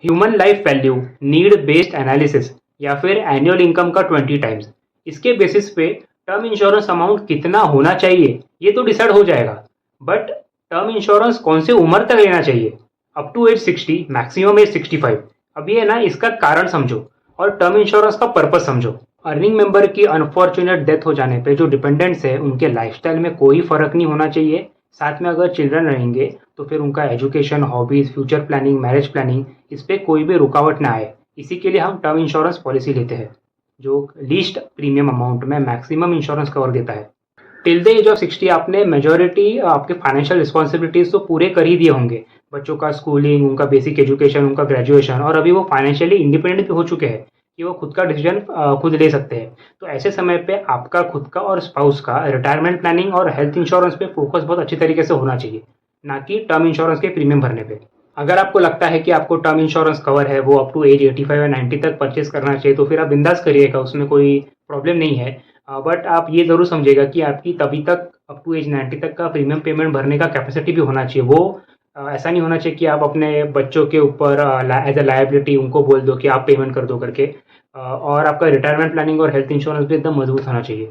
Human life value, need based analysis या फिर annual income का 20 टाइम्स। इसके बेसिस पे टर्म इंश्योरेंस अमाउंट कितना होना चाहिए ये तो डिसाइड हो जाएगा। बट टर्म इंश्योरेंस कौन से उम्र तक लेना चाहिए, up to age 60, maximum age 65। अब ये ना इसका कारण समझो और टर्म इंश्योरेंस का पर्पज समझो। अर्निंग मेंबर की अनफॉर्चुनेट डेथ हो जाने पे जो डिपेंडेंट्स है उनके लाइफस्टाइल में कोई फर्क नहीं होना चाहिए। साथ में अगर चिल्ड्रन रहेंगे तो फिर उनका education, hobbies, future planning, marriage planning, इस पे कोई भी रुकावट ना आए। इसी के लिए हम टर्म इंश्योरेंस पॉलिसी लेते हैं जो लीस्ट प्रीमियम अमाउंट में मैक्सिमम इंश्योरेंस कवर देता है। टिल द एज ऑफ 60 आपने मेजोरिटी आपके फाइनेंशियल रिस्पॉन्सिबिलिटीज तो पूरे कर ही दिए होंगे। बच्चों का स्कूलिंग, उनका बेसिक एजुकेशन, उनका ग्रेजुएशन, और अभी वो फाइनेंशियली इंडिपेंडेंट भी हो चुके हैं कि वो खुद का डिसीजन खुद ले सकते हैं। तो ऐसे समय पे आपका खुद का और स्पाउस का रिटायरमेंट प्लानिंग और हेल्थ इंश्योरेंस पे फोकस बहुत अच्छी तरीके से होना चाहिए, ना कि टर्म इंश्योरेंस के प्रीमियम भरने पे। अगर आपको लगता है कि आपको टर्म इंश्योरेंस कवर है वो अप टू एज 85 या 90 तक परचेज करना चाहिए तो फिर आप बिंदास करिएगा, उसमें कोई प्रॉब्लम नहीं है। बट आप ये ज़रूर समझिएगा कि आपकी तभी तक अप टू एज 90 तक का प्रीमियम पेमेंट भरने का कैपेसिटी भी होना चाहिए। वो ऐसा नहीं होना चाहिए कि आप अपने बच्चों के ऊपर एज अ लायबिलिटी उनको बोल दो कि आप पेमेंट कर दो करके। और आपका रिटायरमेंट प्लानिंग और हेल्थ इंश्योरेंस भी एकदम मजबूत होना चाहिए।